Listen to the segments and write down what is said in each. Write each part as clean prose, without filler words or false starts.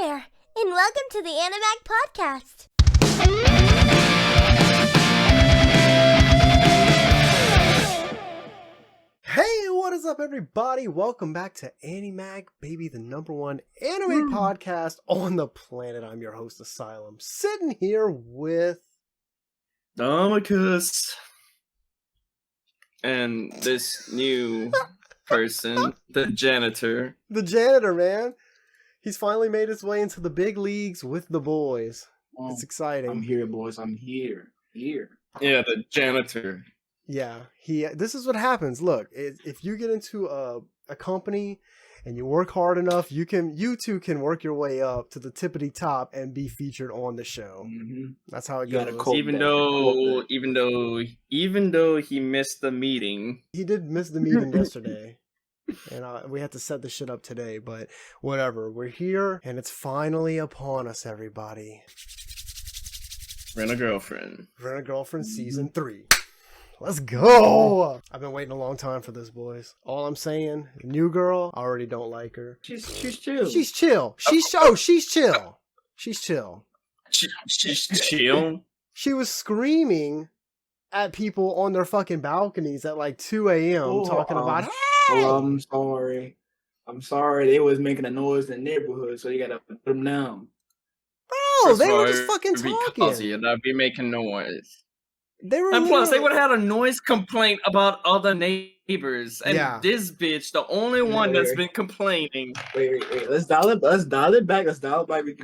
there, and welcome to the Animag podcast. Hey, what is up, everybody? Welcome back to Animag, baby, the #1 anime podcast on the planet. I'm your host, Asylum, sitting here with Domicus and this new person, the janitor. the janitor, man. He's finally made his way into the big leagues with the boys. It's exciting. I'm here, boys. I'm here. Yeah, the janitor. Yeah, this is what happens. Look, if you get into a company and you work hard enough, you too can work your way up to the tippity top and be featured on the show. Mm-hmm. That's how it You gotta goes. cope. Even though he missed the meeting. He did miss the meeting yesterday. And we had to set this shit up today, but whatever. We're here, and it's finally upon us, everybody. Rent a Girlfriend. Rent a Girlfriend Season 3. Let's go! I've been waiting a long time for this, boys. All I'm saying, the new girl, I already don't like her. She's chill. She's chill. She's chill. She's chill. She's Chill. She was screaming at people on their fucking balconies at like 2 a.m. talking about, hey! Oh, I'm sorry. They was making a noise in the neighborhood, so you gotta put them down. Bro, they were just fucking talking. Kazuya, I'd be making noise. They were And plus, they would have had a noise complaint about other neighbors, and Yeah. this bitch, the only one that's been complaining. Wait. Let's dial it back.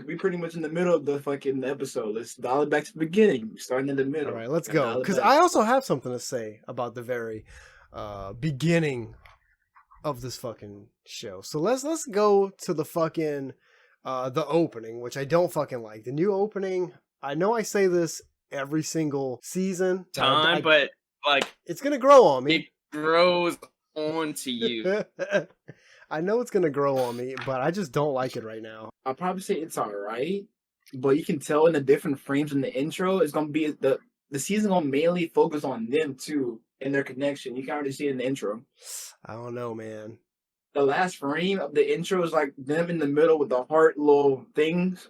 We pretty much in the middle of the fucking episode. Let's dial it back to the beginning. Starting in the middle. All right, let's go. Because I also have something to say about the very beginning of this fucking show. So let's go to the fucking the opening, which I don't fucking like. The new opening. I know I say this every single season, But like it's gonna grow on me. it grows onto you. I know it's gonna grow on me, but I just don't like it right now. I'll probably say it's alright, but you can tell in the different frames in the intro, it's gonna be the season gonna mainly focus on them too and their connection. You can already see it in the intro. I don't know, man. The last frame of the intro is like them in the middle with the heart little things.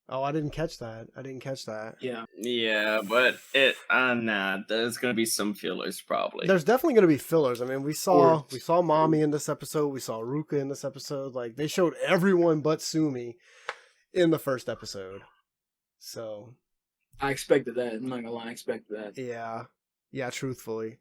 Oh, I didn't catch that. Yeah. Yeah, but there's gonna be some fillers probably. There's definitely going to be fillers. I mean, we saw Mommy in this episode. We saw Ruka in this episode. Like, they showed everyone but Sumi in the first episode. So I expected that. I'm not gonna lie, I expected that. yeah, truthfully.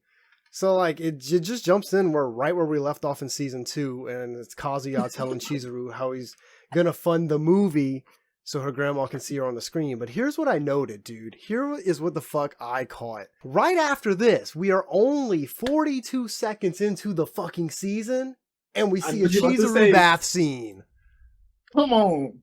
So like it just jumps in right where we left off in season 2, and it's Kazuya telling Chizuru how he's gonna fund the movie so her grandma can see her on the screen. But here's what I noted, dude. Here is what the fuck I caught. Right after this, we are only 42 seconds into the fucking season, and we see a Chizuru bath scene. Come on,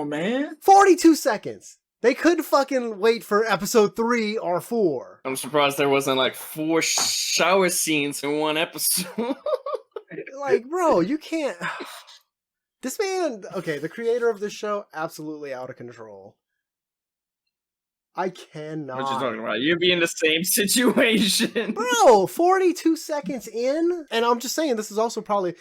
man. 42 seconds. They couldn't fucking wait for episode 3 or 4. I'm surprised there wasn't like 4 shower scenes in one episode. Like, bro, you can't. This man, okay, the creator of this show, absolutely out of control. I cannot. What you talking about? You'd be in the same situation. Bro, 42 seconds in? And I'm just saying, this is also probably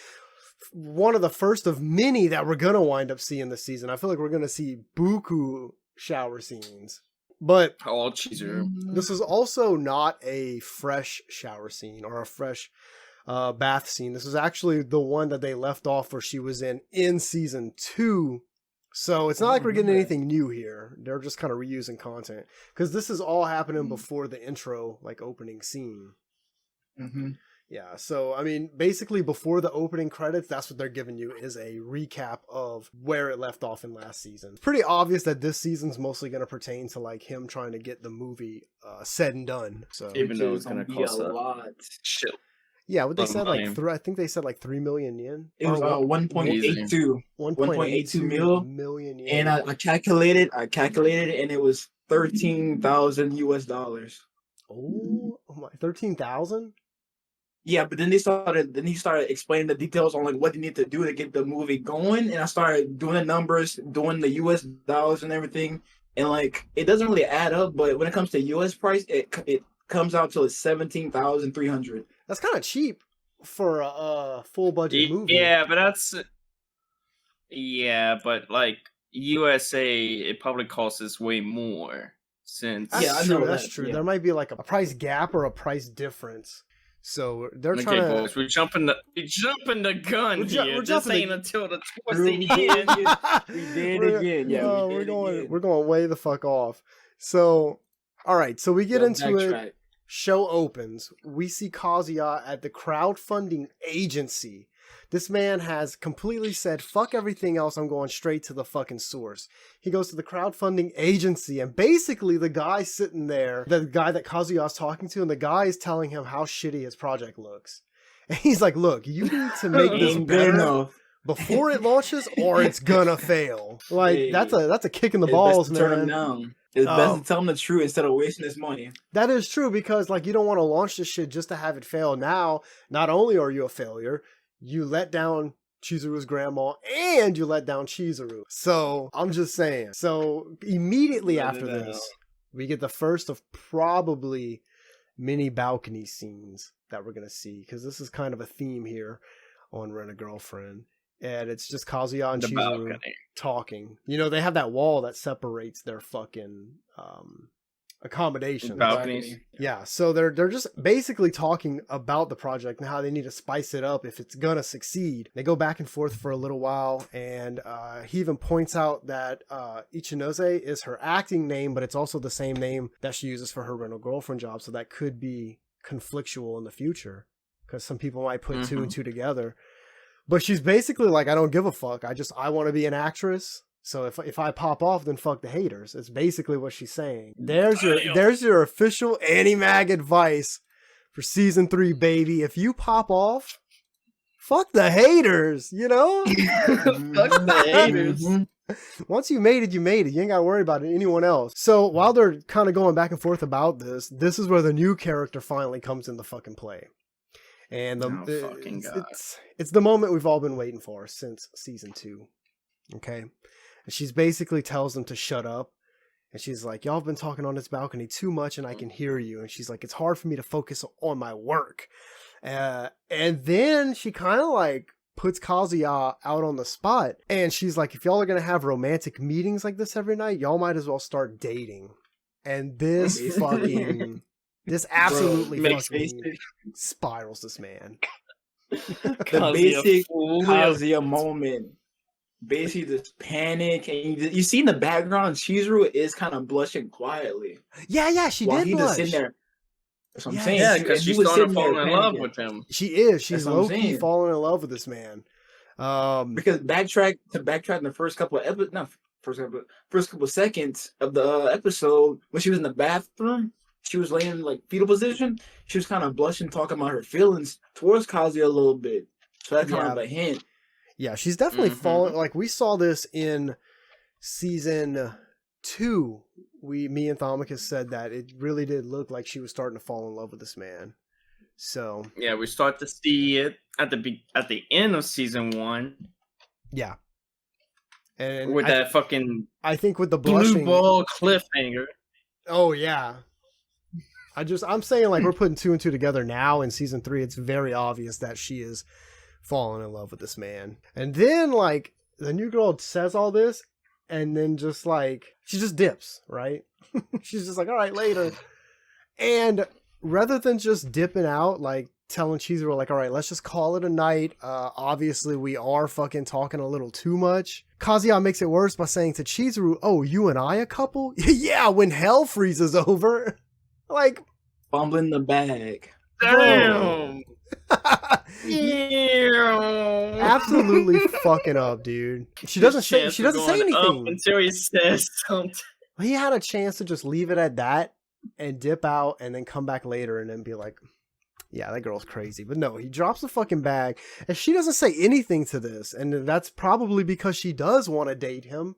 one of the first of many that we're going to wind up seeing this season. I feel like we're going to see buku shower scenes. But All Chizuru. this is also not a fresh shower scene or a fresh bath scene. This is actually the one that they left off where she was in season 2. So it's not like we're getting anything new here. They're just kind of reusing content because this is all happening before the intro, like opening scene. Mm-hmm. Yeah, so I mean, basically before the opening credits, that's what they're giving you is a recap of where it left off in last season. It's pretty obvious that this season's mostly going to pertain to like him trying to get the movie said and done. So Even though it's going to cost a lot. Shit. yeah, what they said like I think they said like 3 million yen. It was 1.82. 1.82 million yen. And I calculated it, and it was $13,000 US. Oh my, 13,000. Yeah, but then he started explaining the details on like what they need to do to get the movie going, and I started doing the numbers, doing the US dollars and everything, and like it doesn't really add up. But when it comes to US price, it comes out to like 17,300. That's kind of cheap for a full budget movie. Yeah, but like USA, it probably costs us way more since. That's Yeah, I true. know That's that, true. yeah. There might be like a price gap or a price difference. So they're Okay, trying boys, we're jumping the gun We're ju- here. we're This jumping the- ain't until the towards True, the we did. end. We did We're- again. Yeah, oh, we we're did going. again. We're going way the fuck off. So, all right. So we get into it. Backtrack. Show opens. We see Kazuya at the crowdfunding agency. This man has completely said, fuck everything else, I'm going straight to the fucking source. He goes to the crowdfunding agency, and basically the guy sitting there, the guy that Kazuya's talking to, and the guy is telling him how shitty his project looks. And he's like, look, you need to make this Ain't good better enough. before it launches, or it's gonna fail. Like, Hey, that's a kick in the It's balls, best to turn him man. down. It's best to tell him the truth instead of wasting his money. That is true, because like you don't want to launch this shit just to have it fail. Now, not only are you a failure, you let down Chizuru's grandma and you let down Chizuru. So I'm just saying. So immediately Let after it out. this, we get the first of probably many balcony scenes that we're gonna see, because this is kind of a theme here on Rent a Girlfriend. And it's just Kazuya and The Chizuru balcony. talking. You know, they have that wall that separates their fucking accommodations. Balconies. Yeah, so they're just basically talking about the project and how they need to spice it up if it's gonna succeed. They go back and forth for a little while, and he even points out that Ichinose is her acting name, but it's also the same name that she uses for her rental girlfriend job, so that could be conflictual in the future, because some people might put two and two together. But she's basically like, I don't give a fuck. I want to be an actress. So if I pop off, then fuck the haters. It's basically what she's saying. There's your official Animag advice for season 3, baby. If you pop off, fuck the haters, you know? Fuck the haters. Mhm. Once you made it, you made it. You ain't got to worry about anyone else. So while they're kind of going back and forth about this is where the new character finally comes into fucking play. And fucking God. it's the moment we've all been waiting for since season 2. Okay? And she's basically tells them to shut up. And she's like, y'all have been talking on this balcony too much and I can hear you. And she's like, it's hard for me to focus on my work. And then she kind of like puts Kazuya out on the spot. And she's like, if y'all are going to have romantic meetings like this every night, y'all might as well start dating. And this fucking... This absolutely makes fucking spirals this man. The basic Kazuya moment. Basically, this panic, and you see in the background, Chizuru is kind of blushing quietly. Yeah, she while did he blush. just sitting there. That's what I'm Yeah. saying. Yeah, because He she's was starting to sitting there fall in love panicking. with him. She is. She's That's what I'm low-key saying. falling in love with this man. Because backtrack in the first couple of first couple of seconds of the episode when she was in the bathroom, she was laying in like fetal position. She was kind of blushing, talking about her feelings towards Kazuya a little bit. So that's kind of a hint. Yeah, she's definitely Mhm. fallen. Like we saw this in season 2. Me and Thomicus said that it really did look like she was starting to fall in love with this man. So Yeah, we start to see it at the end of season 1 yeah, and with that fucking I think with the blue blushing. ball cliffhanger. Oh yeah. I'm saying like we're putting 2 and 2 together now in season 3. It's very obvious that she is falling in love with this man. And then like the new girl says all this and then just like she just dips, right? She's just like, all right, later. And rather than just dipping out, like telling Chizuru like, all right, let's just call it a night. Obviously we are fucking talking a little too much. Kazuya makes it worse by saying to Chizuru, oh, you and I a couple? Yeah, when hell freezes over. Like, Fumbling the bag. Damn. Damn. absolutely fucking up, dude. She doesn't say anything. Until he says something. He had a chance to just leave it at that and dip out and then come back later and then be like, yeah, that girl's crazy. But no, he drops the fucking bag and she doesn't say anything to this. And that's probably because she does want to date him.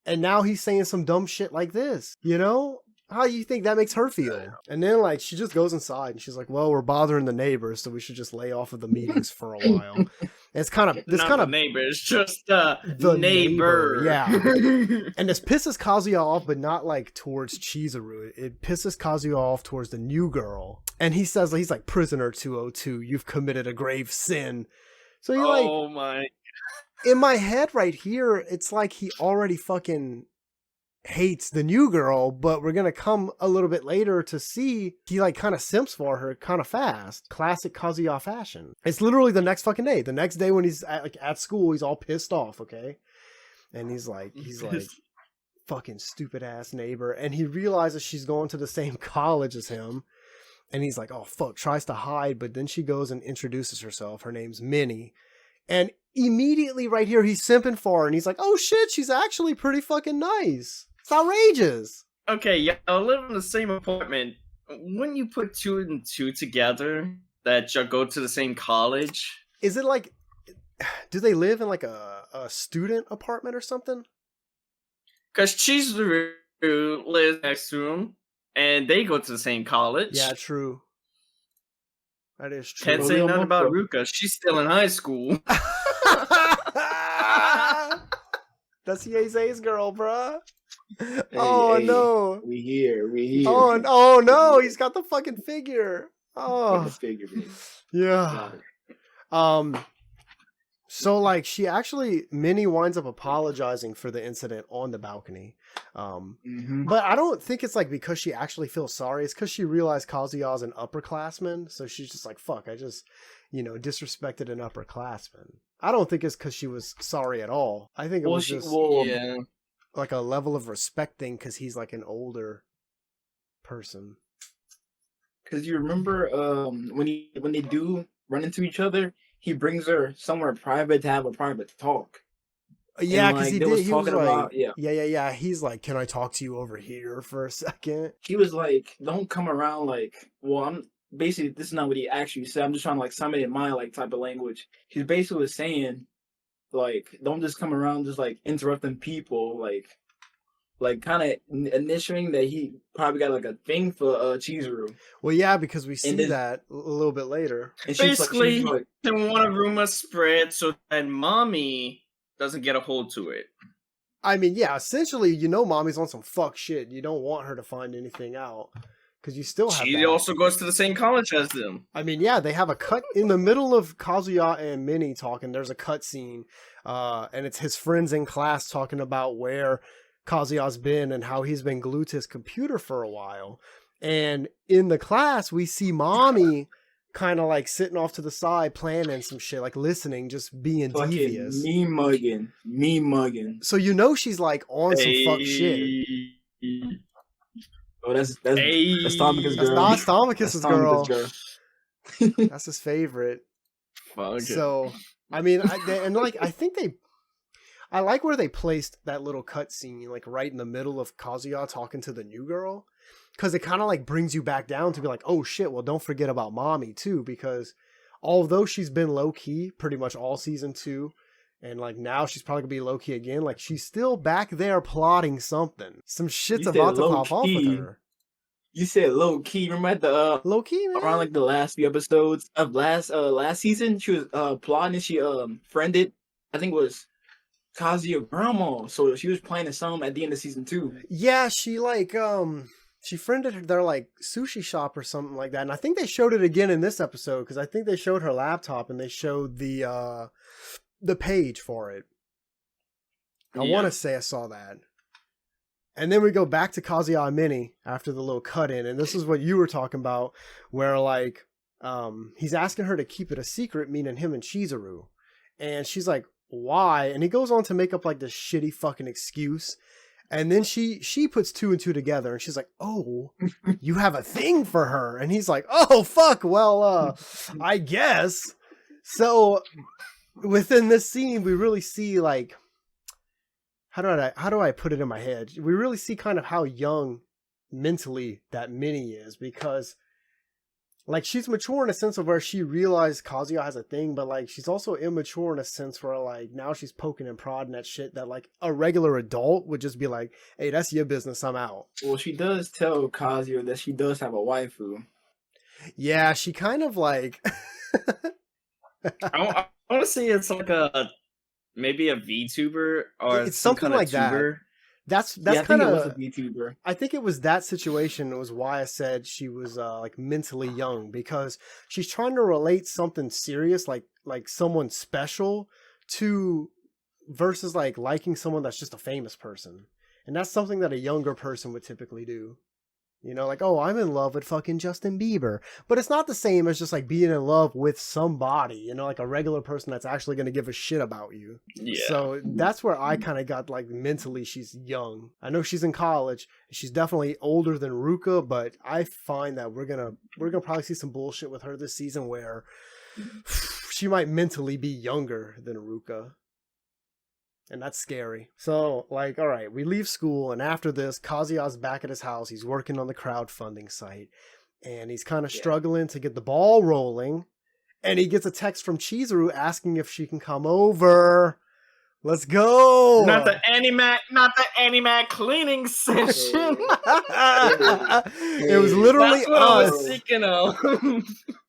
And now he's saying some dumb shit like this, you know? How do you think that makes her feel? And then like she just goes inside and she's like, well, we're bothering the neighbors, so we should just lay off of the meetings for a while. And it's kind of The neighbor. It's just the neighbor. yeah. And this pisses Kazuya off, but not like towards Chizuru. It pisses Kazuya off towards the new girl. And he's like, prisoner 202, you've committed a grave sin. So he like Oh my. in my head right here, it's like he already fucking hates the new girl, but we're gonna come a little bit later to see he like kind of simps for her kind of fast. Classic Kazuya fashion. It's literally the next fucking day. The next day when he's at school, he's all pissed off, okay? And he's like fucking stupid ass neighbor, and he realizes she's going to the same college as him, and he's like, oh fuck, tries to hide, but then she goes and introduces herself. Her name's Minnie, and immediately right here he's simping for her, and he's like, oh shit, she's actually pretty fucking nice. It's outrageous. Okay, y'all live in the same apartment. Wouldn't you put two and two together that y'all go to the same college? Is it like, do they live in like a student apartment or something? Because Chizuru lives next to him, and they go to the same college. Yeah, true. That is true. Can't say nothing about Ruka. She's still in high school. That's Yese's girl, bruh. Hey, oh hey, no. We here. Oh no, he's got the fucking figure. Oh. The figure, baby. Yeah. So like Minnie winds up apologizing for the incident on the balcony. But I don't think it's like because she actually feels sorry. It's because she realized Kazuya's an upperclassman, so she's just like, fuck, I just, disrespected an upperclassman. I don't think it's because she was sorry at all. I think it was just like a level of respect thing because he's like an older person. Because you remember when they do run into each other, he brings her somewhere private to have a private talk. Yeah, because he was talking about yeah. He's like, "Can I talk to you over here for a second?" He was like, "Don't come around like, well, I'm basically this is not what he actually said. I'm just trying to like sum it in my like type of language." He basically was saying, like, don't just come around just like interrupting people, like kind of initiating that he probably got like a thing for Chizuru. Well, yeah, because we see that a little bit later. And basically, he didn't want a rumor spread so that mommy doesn't get a hold to it. I mean, yeah, essentially, mommy's on some fuck shit. You don't want her to find anything out because you still have. She also goes to the same college as them. I mean, yeah, they have a cut in the middle of Kazuya and Minnie talking. There's a cut scene, and it's his friends in class talking about where Kazuya's been and how he's been glued to his computer for a while. And in the class, we see mommy kind of like sitting off to the side, planning some shit, like listening, just being fucking devious. Me mugging. So she's like on some fuck shit. Oh, that's Tomicus' girl. That's not Tomicus' girl. That's his favorite. Well, okay. So, I mean, I like where they placed that little cut scene, like right in the middle of Kazuya talking to the new girl, because it kind of like brings you back down to be like, oh shit, well, don't forget about mommy too, because although she's been low key pretty much all season 2, and like now she's probably gonna be low key again, like she's still back there plotting something. Some shit's about to pop off with her. You said low key. Remember at the low key, man? Around like the last few episodes of last season, she was plotting and she friended, I think it was Kazuya grandma, so she was playing some at the end of season 2. Yeah, she like she friended their like sushi shop or something like that, and I think they showed it again in this episode because I think they showed her laptop and they showed the page for it. I want to say I saw that, and then we go back to Kazuya and Minnie after the little cut in, and this is what you were talking about, where like he's asking her to keep it a secret, meaning him and Chizuru, and she's like, why? And he goes on to make up like this shitty fucking excuse, and then she puts 2 and 2 together and she's like, oh, you have a thing for her. And he's like, oh fuck, well I guess. So within this scene we really see like, how do I put it in my head, we really see kind of how young mentally that Minnie is, because like she's mature in a sense of where she realized Kazuya has a thing, but like she's also immature in a sense where like now she's poking and prodding at shit that like a regular adult would just be like, hey, that's your business, I'm out. Well, she does tell Kazuya that she does have a waifu. Yeah, she kind of like I want to say it's like maybe a VTuber or it's something like tuber. That. That's kind of a VTuber. I think it was that situation. It was why I said she was like mentally young, because she's trying to relate something serious, like someone special, to versus like liking someone that's just a famous person. And that's something that a younger person would typically do. You know, like, oh, I'm in love with fucking Justin Bieber. But it's not the same as just like being in love with somebody, you know, like a regular person that's actually going to give a shit about you. Yeah. So that's where I kind of got like mentally she's young. I know she's in college. She's definitely older than Ruka, but I find that we're going to probably see some bullshit with her this season where she might mentally be younger than Ruka. And that's scary. So, like, all right, we leave school, and after this, Kazuya's back at his house. He's working on the crowdfunding site, and he's kind of struggling to get the ball rolling. And he gets a text from Chizuru asking if she can come over. Let's go! Not the Animag cleaning session. It was literally That's what I us. was thinking of.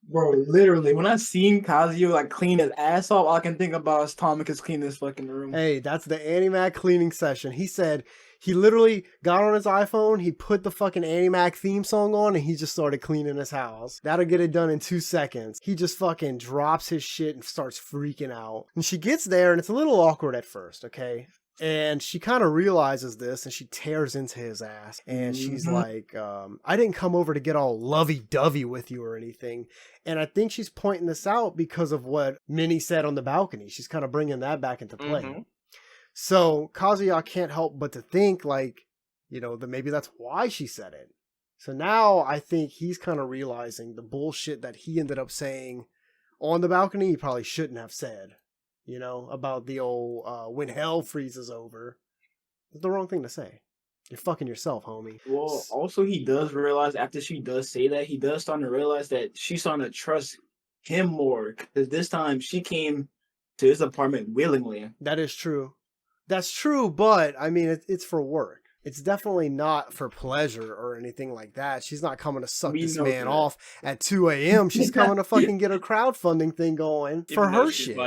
Bro, literally, when I seen Kazuya like clean his ass off, all I can think about is Tomika's cleaning his fucking room. Hey, that's the Animag cleaning session. He said he literally got on his iPhone, he put the fucking Animag theme song on, and he just started cleaning his house. That'll get it done in 2 seconds. He just fucking drops his shit and starts freaking out. And she gets there, and it's a little awkward at first, okay? And she kind of realizes this, and she tears into his ass. And she's like, I didn't come over to get all lovey-dovey with you or anything. And I think she's pointing this out because of what Minnie said on the balcony. She's kind of bringing that back into play. Mm-hmm. So Kazuya can't help but to think, like, you know, that maybe that's why she said it. So now I think he's kind of realizing the bullshit that he ended up saying on the balcony he probably shouldn't have said. You know, about the old, when hell freezes over. It's the wrong thing to say. You're fucking yourself, homie. Well, also he does realize after she does say that, he does start to realize that she's starting to trust him more. Because this time she came to his apartment willingly. That is true. That's true, but, I mean, it's for work. It's definitely not for pleasure or anything like that. She's not coming to suck this man off at 2 a.m. She's coming to fucking get her crowdfunding thing going for her shit.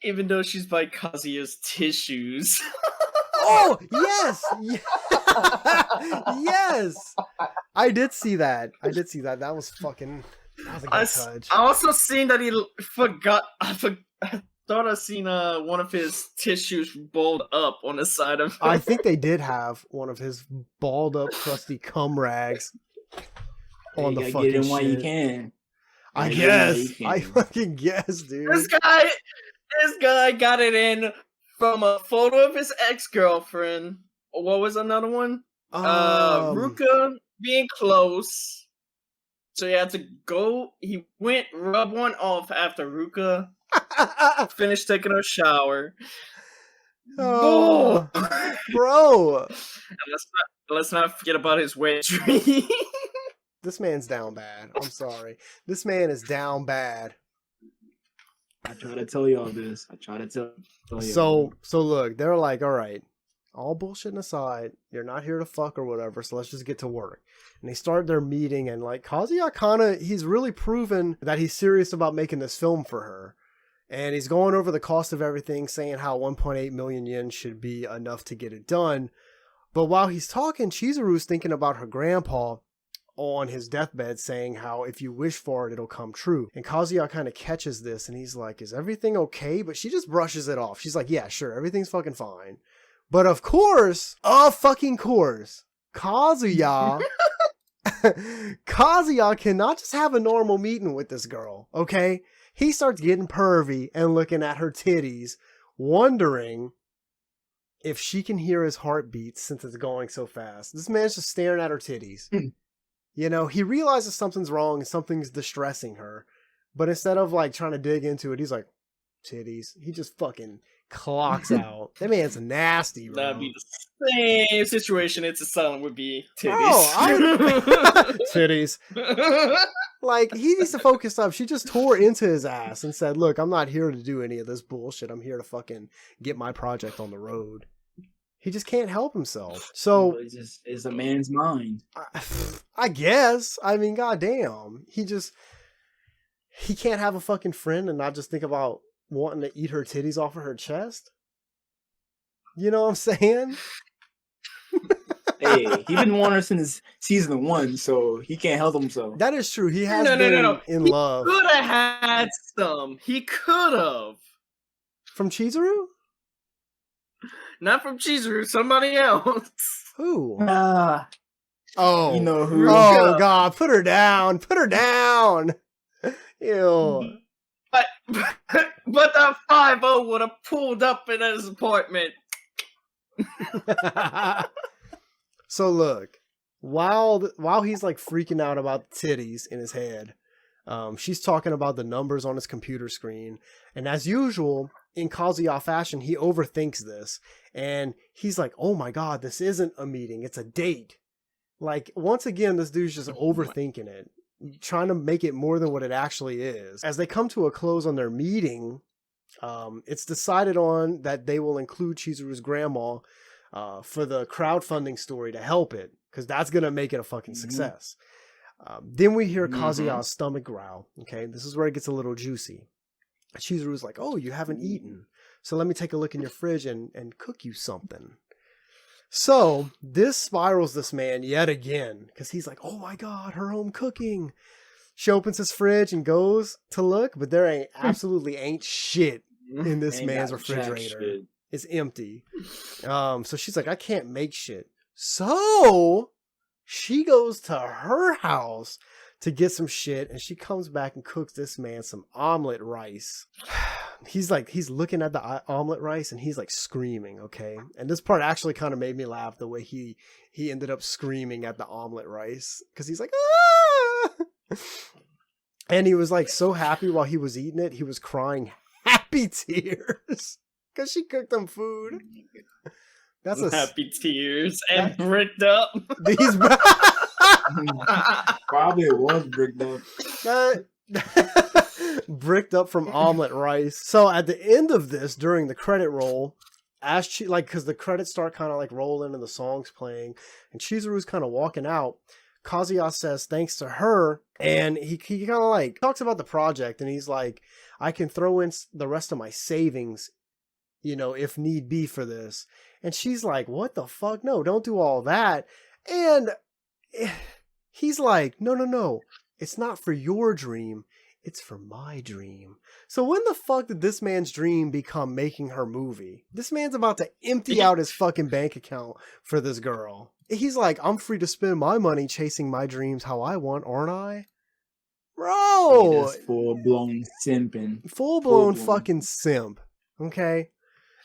Even though she's by Kazuya's tissues. Oh, yes! Yes! I did see that. That was fucking... That was a good touch. I also seen that he forgot... I thought I seen one of his tissues balled up on the side of him. I think they did have one of his balled up, crusty cum rags on the fucking get in while shit. you can. I guess. I fucking guess, dude. This guy got it in from a photo of his ex-girlfriend. What was another one? Ruka being close. So he had to go. He went rub one off after Ruka finished taking her shower. Oh, bro. And let's not forget about his wet dream. This man's down bad. I'm sorry. This man is down bad. I try to tell y'all this. So look, they're like, all right, all bullshitting aside, you're not here to fuck or whatever, so let's just get to work. And they start their meeting, and like Kazuya he's really proven that he's serious about making this film for her. And he's going over the cost of everything, saying how 1.8 million yen should be enough to get it done. But while he's talking, Chizuru's thinking about her grandpa on his deathbed, saying how if you wish for it, it'll come true. And Kazuya kind of catches this, and he's like, is everything okay? But she just brushes it off. She's like, yeah, sure, everything's fucking fine. But of course, Kazuya cannot just have a normal meeting with this girl, okay? He starts getting pervy and looking at her titties, wondering if she can hear his heartbeat since it's going so fast. This man's just staring at her titties. You know, he realizes something's wrong and something's distressing her. But instead of like trying to dig into it, he's like, titties. He just fucking clocks out. That man's nasty, bro. That'd be the same situation. It's a silent would be titties. Oh, titties. Like, he needs to focus up. She just tore into his ass and said, look, I'm not here to do any of this bullshit. I'm here to fucking get my project on the road. He just can't help himself. So it's a man's mind. I guess. I mean, goddamn. He can't have a fucking friend and not just think about wanting to eat her titties off of her chest. You know what I'm saying? Hey, he been wanting her since season 1, so he can't help himself. That is true. He has been in love. He could have had some. He could have. From Chizuru? Not from Chizuru, somebody else. Who? Oh, you know who? Oh God, put her down. Put her down. Ew. But the 5-0 would have pulled up in his apartment. So look, while he's like freaking out about the titties in his head, she's talking about the numbers on his computer screen, and as usual in Kazuya fashion, he overthinks this, and he's like, "Oh my God, this isn't a meeting; it's a date." Like once again, this dude's just overthinking it, trying to make it more than what it actually is. As they come to a close on their meeting, it's decided on that they will include Chizuru's grandma for the crowdfunding story to help it, because that's going to make it a fucking success. Then we hear Kazuya's stomach growl. Okay, this is where it gets a little juicy. Chizuru's like, "Oh, you haven't eaten. So let me take a look in your fridge and cook you something." So this spirals this man yet again, because he's like, "Oh my God, her home cooking." She opens his fridge and goes to look, but there absolutely ain't shit in this man's refrigerator. It's empty. So she's like, "I can't make shit." So she goes to her house to get some shit, and she comes back and cooks this man some omelet rice. He's looking at the omelet rice and he's like screaming, okay? And this part actually kind of made me laugh, the way he ended up screaming at the omelet rice, because he's like, "Ah!" And he was like so happy while he was eating it, he was crying happy tears because she cooked him food. That's a happy tears and bricked up. These Probably it was bricked up. Bricked up from omelet rice. So at the end of this, during the credit roll, as because the credits start kind of like rolling and the song's playing, and Chizuru's kind of walking out, Kazuya says thanks to her, and he kind of like talks about the project, and he's like, "I can throw in the rest of my savings, if need be for this." And she's like, "What the fuck? No, don't do all that." And he's like, no, it's not for your dream, it's for my dream. So when the fuck did this man's dream become making her movie? This man's about to empty out his fucking bank account for this girl. He's like, "I'm free to spend my money chasing my dreams how I want, aren't I?" Bro! Full-blown simping. Full-blown fucking simp. Okay?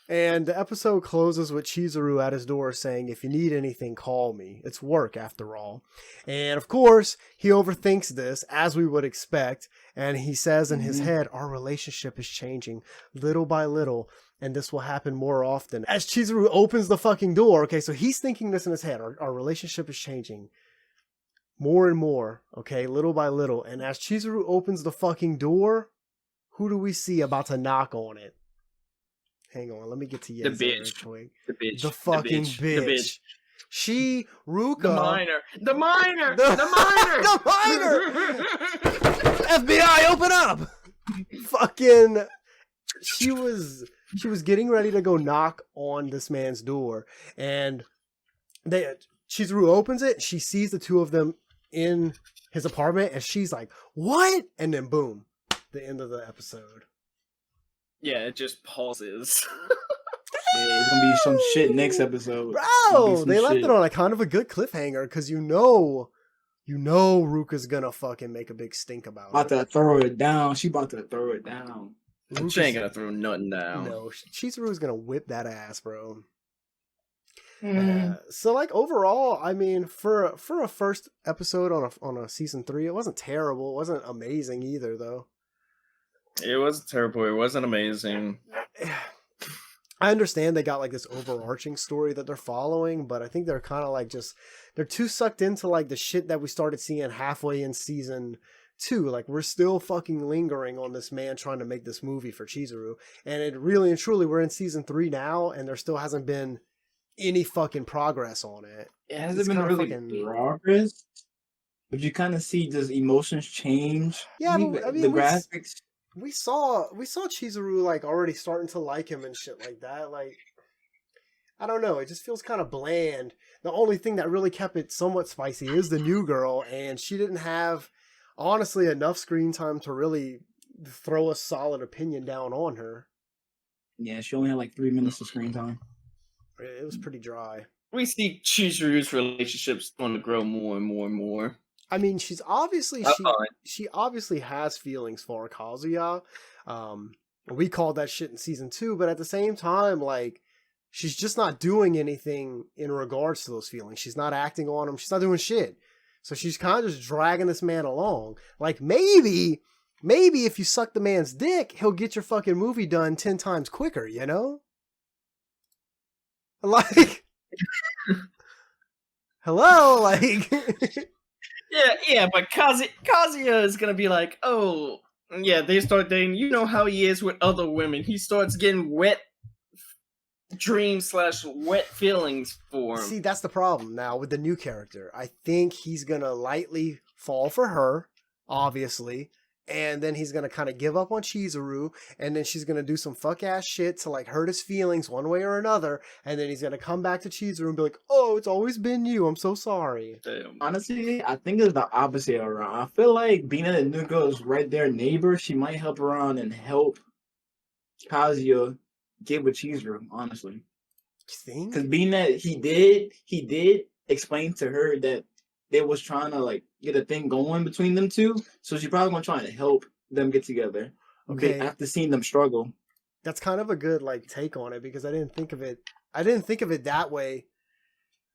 And the episode closes with Chizuru at his door saying, "If you need anything, call me. It's work after all." And of course, he overthinks this, as we would expect. And he says in his head, "Our relationship is changing little by little, and this will happen more often." As Chizuru opens the fucking door, okay, so he's thinking this in his head. Our relationship is changing more and more, okay, little by little. And as Chizuru opens the fucking door, who do we see about to knock on it? Hang on, let me get to The bitch. The bitch. The fucking bitch. The bitch. She, Ruka. The minor. The minor. FBI, open up. Fucking. She was getting ready to go knock on this man's door, and Chizuru opens it. She sees the two of them in his apartment, and she's like, "What?" And then boom, the end of the episode. Yeah, it just pauses. Yeah, it's gonna be some shit next episode. Bro, they left it on a kind of a good cliffhanger, because Ruka's gonna fucking make a big stink about it. About to throw it down. She about to throw it down. She ain't gonna throw nothing down. No, Chizuru's gonna whip that ass, bro. So like overall, I mean, for a first episode on a season 3, it wasn't terrible. It wasn't amazing either, though. It wasn't terrible. It wasn't amazing. I understand they got like this overarching story that they're following, but I think they're kind of like they're too sucked into like the shit that we started seeing halfway in season 2. Like, we're still fucking lingering on this man trying to make this movie for Chizuru, and it really and truly, we're in season 3 now, and there still hasn't been any fucking progress on it. It hasn't been really progress, but you kind of see those emotions change. Yeah, but, I mean, the graphics. We saw Chizuru like already starting to like him and shit like that. Like, I don't know, it just feels kind of bland. The only thing that really kept it somewhat spicy is the new girl, and she didn't have, honestly, enough screen time to really throw a solid opinion down on her. Yeah, she only had like 3 minutes of screen time. It was pretty dry. We see Chizuru's relationships going to grow more and more and more. I mean, she's obviously That's fine. she obviously has feelings for Kazuya. We called that shit in season 2, but at the same time, like, she's just not doing anything in regards to those feelings. She's not acting on them. She's not doing shit. So she's kind of just dragging this man along. Like, maybe if you suck the man's dick, he'll get your fucking movie done 10 times quicker, you know? Like, hello, like... Yeah, but Kazuya is gonna be like, oh, yeah, they start dating. You know how he is with other women. He starts getting wet dreams / wet feelings for him. See, that's the problem now with the new character. I think he's gonna lightly fall for her, obviously, and then he's gonna kind of give up on Chizuru, and then she's gonna do some fuck ass shit to like hurt his feelings one way or another, and then he's gonna come back to Chizuru and be like, "Oh, it's always been you. I'm so sorry." Damn. Honestly, I think it's the opposite around. I feel like being that the new girl is right there neighbor, she might help around and help Kazuya get with Chizuru, honestly. You think? Because being that he did explain to her that they was trying to like get a thing going between them two, so she's probably gonna try to help them get together. Okay. After seeing them struggle. That's kind of a good like take on it because I didn't think of it that way.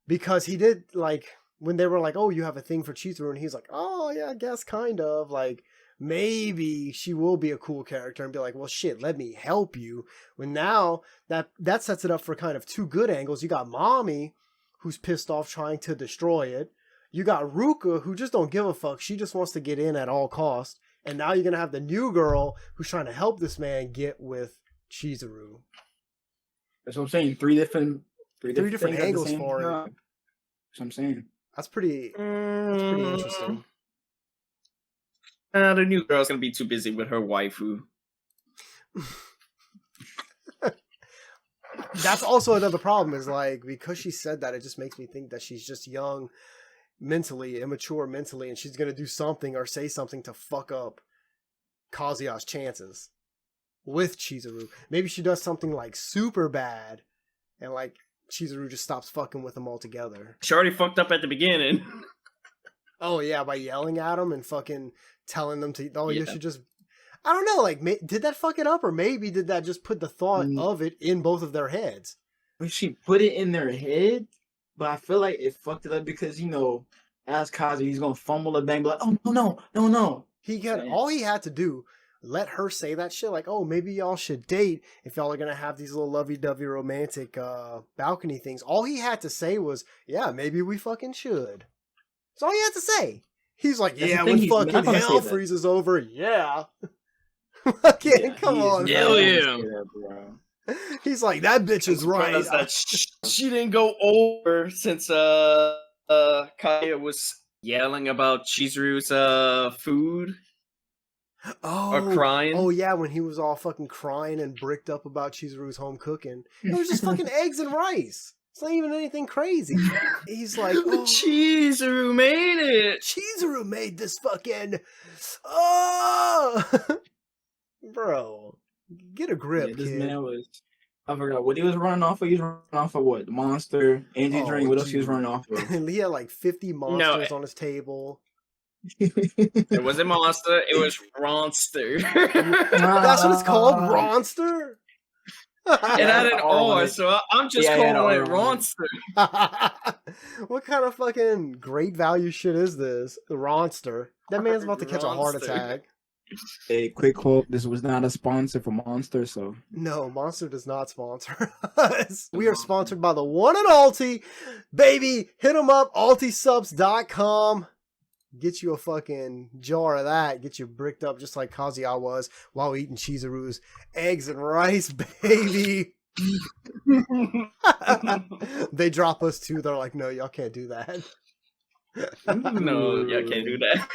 Because he did like when they were like, "Oh, you have a thing for Chizuru," and he's like, "Oh yeah, I guess kind of." Like maybe she will be a cool character and be like, "Well, shit, let me help you." When now that sets it up for kind of two good angles. You got Mommy, who's pissed off trying to destroy it. You got Ruka, who just don't give a fuck. She just wants to get in at all costs. And now you're gonna have the new girl who's trying to help this man get with Chizuru. That's what I'm saying. Three different angles for it. That's what I'm saying. That's pretty interesting. The new girl's gonna be too busy with her waifu. That's also another problem is like, because she said that, it just makes me think that she's just young mentally, immature mentally, and she's going to do something or say something to fuck up Kazuya's chances with Chizuru. Maybe she does something like super bad and like Chizuru just stops fucking with him altogether. She already fucked up at the beginning. Oh yeah, by yelling at him and fucking telling them to, oh, you should just, I don't know, like, did that fuck it up, or maybe did that just put the thought of it in both of their heads? She put it in their head, but I feel like it fucked it up because, you know, as Kazuya, he's gonna fumble the bang, be like, oh no. All he had to do, let her say that shit, like, oh, maybe y'all should date if y'all are gonna have these little lovey-dovey romantic balcony things. All he had to say was, yeah, maybe we fucking should. That's all he had to say. He's like, yeah, when fucking hell freezes over, yeah. Fucking, come on, Hell man. yeah. He's like, that bitch is right. She didn't go over since Kaya was yelling about Chizuru's food. Or crying. Oh yeah, when he was all fucking crying and bricked up about Chizuru's home cooking. It was just fucking eggs and rice. It's not even anything crazy. He's like, oh, Chizuru made it. Chizuru made this fucking, oh, bro, get a grip, yeah, this kid. man was, I forgot what he was running off of. He was running off of what? Monster, energy drink. What else he was running off of? He had like 50 monsters on his table. It wasn't Monster, it was Ronster. That's what it's called, Ronster? It had an R, so I'm just calling it Ronster. What kind of fucking great value shit is this? The Ronster. That man's about to catch a heart attack. Hey, quick quote. This was not a sponsor for Monster, so. No, Monster does not sponsor us. We are sponsored by the one and Alti. Baby, hit them up, altisubs.com. Get you a fucking jar of that. Get you bricked up just like Kazuya was while eating Chizuru's eggs and rice, baby. They drop us too. They're like, no, y'all can't do that. No, y'all can't do that.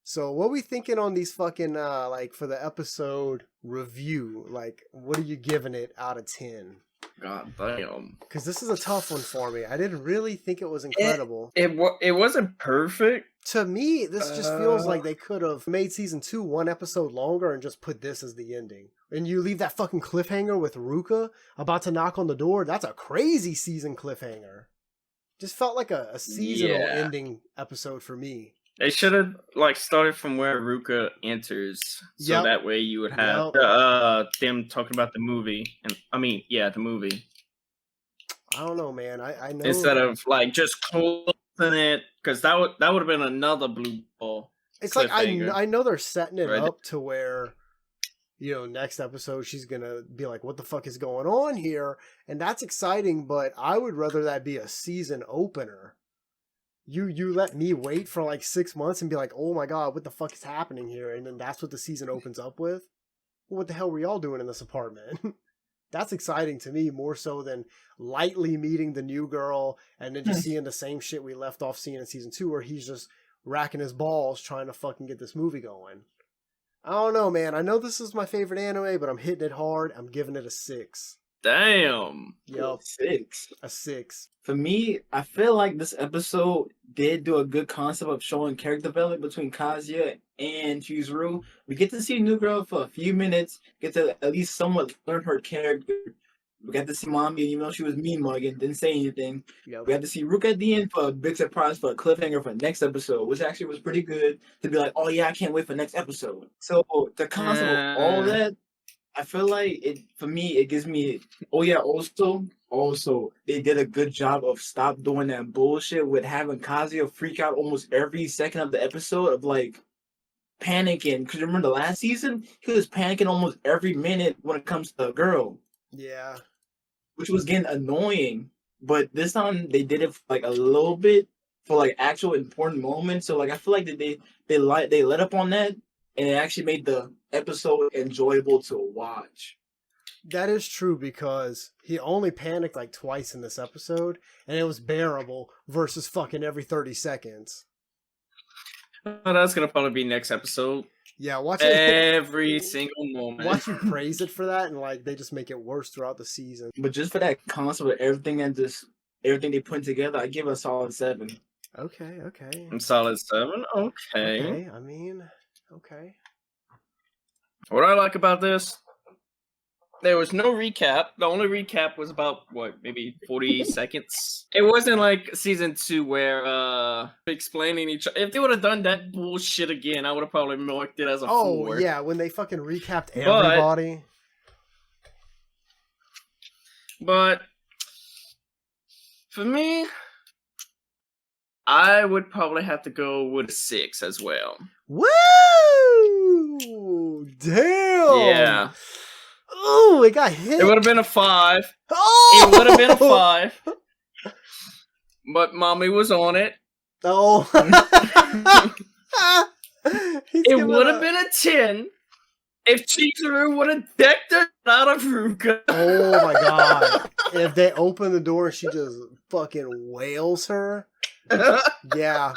So what we thinking on these fucking, like, for the episode review? Like, what are you giving it out of 10? God damn. Because this is a tough one for me. I didn't really think it was incredible. It wasn't perfect. To me, this just feels like they could have made season 2 one episode longer and just put this as the ending. And you leave that fucking cliffhanger with Ruka about to knock on the door. That's a crazy season cliffhanger. Just felt like a seasonal ending episode for me. They should have started from where Ruka enters, so that way you would have them talking about the movie, and the movie. I don't know, man. I know instead of just closing it, because that would have been another blue ball. It's like I know they're setting it up to where, next episode she's gonna be like, "What the fuck is going on here?" And that's exciting, but I would rather that be a season opener. You let me wait for 6 months and be like, oh my god, what the fuck is happening here? And then that's what the season opens up with? Well, what the hell were y'all doing in this apartment? That's exciting to me more so than lightly meeting the new girl and then just seeing the same shit we left off seeing in season 2 where he's just racking his balls trying to fucking get this movie going. I don't know, man. I know this is my favorite anime, but I'm hitting it hard. I'm giving it a 6. Damn. Yup. 6. A 6. For me, I feel like this episode did do a good concept of showing character development between Kazuya and Chizuru. We get to see a new girl for a few minutes, get to at least somewhat learn her character. We got to see Mommy, even though she was mean mugging, didn't say anything. Yep. We got to see Ruka at the end for a big surprise for a cliffhanger for the next episode, which actually was pretty good to be like, oh yeah, I can't wait for next episode. So the concept of all that, I feel like it gives me, also, they did a good job of stop doing that bullshit with having Kazuya freak out almost every second of the episode of panicking. Because remember the last season, he was panicking almost every minute when it comes to a girl. Yeah. Which was getting annoying. But this time they did it for a little bit for actual important moments. So I feel like that they let up on that and it actually made the episode enjoyable to watch. That is true because he only panicked twice in this episode and it was bearable versus fucking every 30 seconds. Oh, that's going to probably be next episode. Yeah, watch it. Every single moment. Watch you praise it for that and they just make it worse throughout the season. But just for that concept of everything they put together, I give it a solid 7. Okay. I'm solid 7? Okay. Okay. What I like about this, there was no recap. The only recap was about, maybe 40 seconds? It wasn't like season 2 where explaining each other. If they would have done that bullshit again, I would have probably marked it as a 4. Oh, yeah, when they fucking recapped everybody. But for me, I would probably have to go with a 6 as well. Woo! Damn! Yeah. Oh, it got hit. It would have been a 5. Oh! It would have been a 5. But Mommy was on it. Oh. It would have been a 10 if Chizuru would have decked her out of Ruka. Oh my god. If they open the door and she just fucking wails her. Yeah.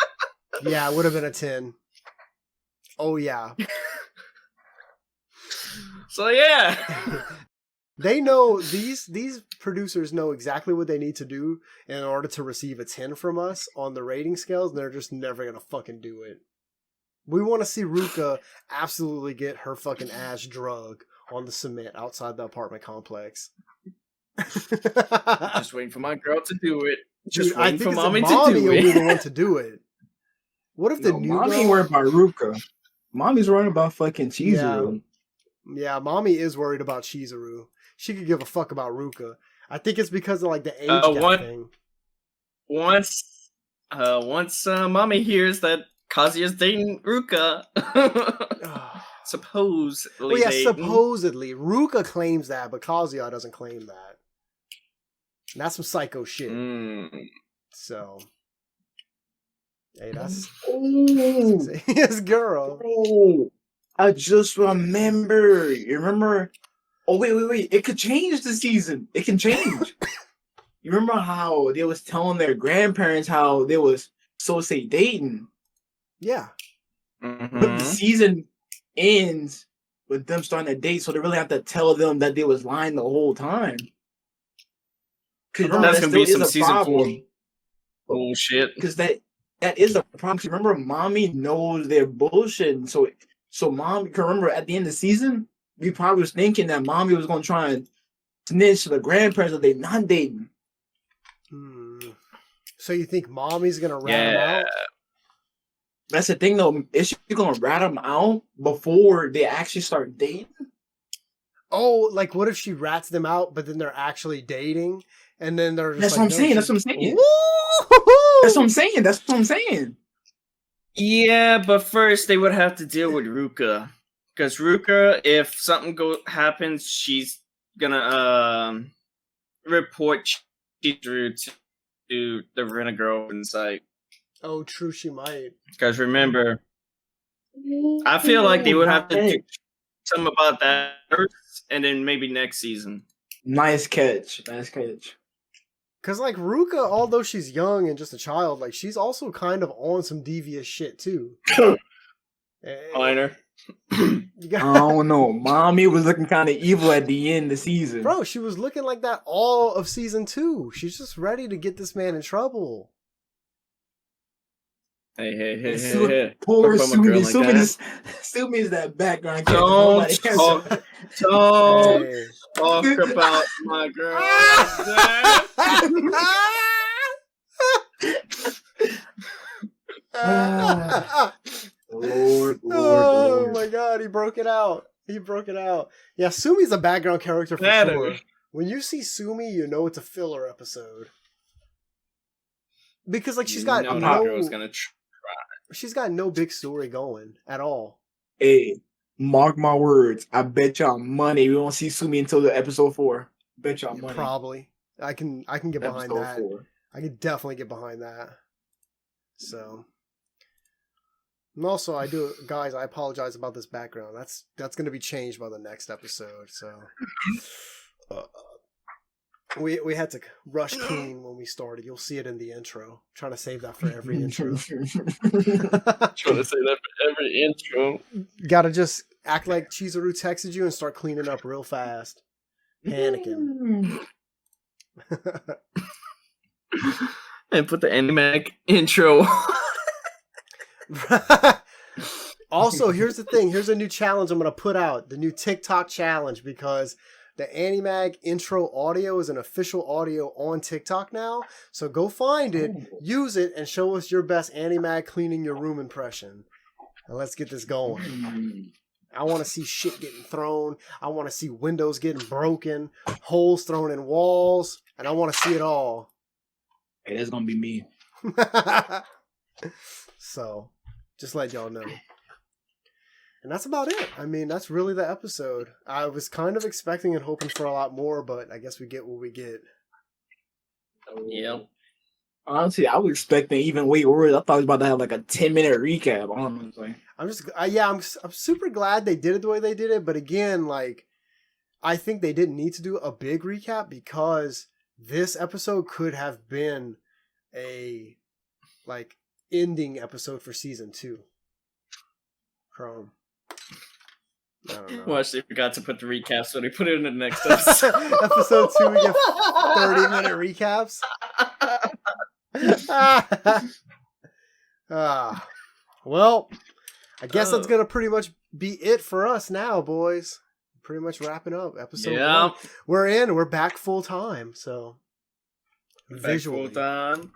Yeah, it would have been a 10. Oh yeah. So yeah. They know these producers know exactly what they need to do in order to receive a 10 from us on the rating scales, and they're just never gonna fucking do it. We want to see Ruka absolutely get her fucking ass drug on the cement outside the apartment complex. Just waiting for my girl to do it. Just Dude, waiting for Mommy to will do be it. the one to do it. What if the new Mommy girl... ain't worried about Ruka. Mommy's worried about fucking Chizuru. Yeah, Mommy is worried about Chizuru. She could give a fuck about Ruka. I think it's because of the age gap thing. Once Mommy hears that Kazuya's dating Ruka, supposedly. Well, yeah, supposedly. Ruka claims that, but Kazuya doesn't claim that. And that's some psycho shit. So, hey, that's his girl. Oh, I just remember. You remember? Oh, wait. It could change the season. It can change. You remember how they was telling their grandparents how they was say dating? Yeah. Mm-hmm. But the season ends with them starting to date, so they really have to tell them that they was lying the whole time. Because That's gonna be some a season 4 problem. bullshit. Because that is a problem. 'Cause remember, mommy knows they're bullshit. So mom can remember at the end of the season, we probably was thinking that mommy was gonna try and snitch to the grandparents that they're not dating. So you think mommy's gonna rat him out? That's the thing, though. Is she gonna rat them out before they actually start dating? Oh, like what if she rats them out, but then they're actually dating, and then they're just That's like, what I'm no, saying. she- That's what I'm saying. Woo-hoo-hoo! That's what I'm saying. That's what I'm saying. Yeah, but first they would have to deal with Ruka, because Ruka, if something happens, she's gonna report Chizuru to the rent a girlfriend site. Oh, true, she might. Because remember, I feel like they would have to do something about that first, and then maybe next season. Nice catch. Nice catch. Because, like, Ruka, although she's young and just a child, like, she's also kind of on some devious shit, too. Minor. You got- I don't know. Mommy was looking kind of evil at the end of the season. Bro, she was looking like that all of season 2. She's just ready to get this man in trouble. Hey. Poor Talk about my girl Sumi. like Sumi is that background character. Don't Nobody cares talk, about. don't Hey. talk about my girl. Lord, Oh my god, he broke it out. Yeah, Sumi's a background character for Matter. sure. When you see Sumi, you know it's a filler episode. Because like she's got No, no girl's gonna she's got no big story going at all. Hey, mark my words. I bet y'all money we won't see Sumi until the episode 4. Bet y'all money. Probably. I can get behind Episode that. 4. I can definitely get behind that. So, and also guys, I apologize about this background. That's going to be changed by the next episode. So, we had to rush clean when we started. You'll see it in the intro. Trying to save that for every intro. Trying to say that for every intro. Got to just act like Chizuru texted you and start cleaning up real fast. Panicking. And put the Animag intro. Also, here's the thing. Here's a new challenge I'm going to put out. The new TikTok challenge, because the Animag intro audio is an official audio on TikTok now. So go find it, use it, and show us your best Animag cleaning your room impression. And let's get this going. I want to see shit getting thrown. I want to see windows getting broken, holes thrown in walls, and I want to see it all. Hey, that's gonna be me. So, just let y'all know. And that's about it. I mean, that's really the episode. I was kind of expecting and hoping for a lot more, but I guess we get what we get. Yep. Honestly, I was expecting even way worse. I thought I was about to have like a 10-minute recap. Honestly, I'm super glad they did it the way they did it. But again, like, I think they didn't need to do a big recap because this episode could have been a like ending episode for season 2. Chrome. I don't know. Well, actually, forgot to put the recap, so they put it in the next episode. Episode 2, we get 30-minute recaps. Well, I guess that's gonna pretty much be it for us now, boys. Pretty much wrapping up episode 1. We're back full time, so visually,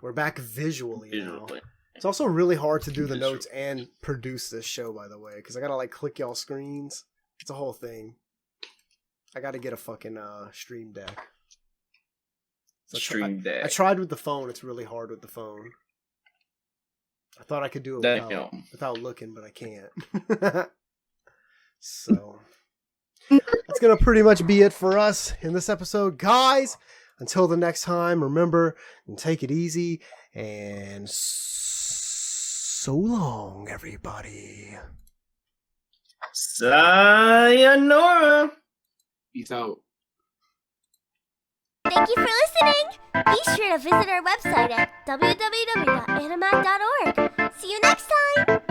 we're back visually now. It's also really hard to do the notes and produce this show, by the way, because I gotta like click y'all screens. It's a whole thing. I gotta get a fucking stream deck. I tried with the phone. It's really hard with the phone. I thought I could do it without looking, but I can't. So that's gonna pretty much be it for us in this episode, guys. Until the next time, remember and take it easy, and so long, everybody. Sayonara. peace out. Thank you for listening. Be sure to visit our website at www.animag.org. See you next time.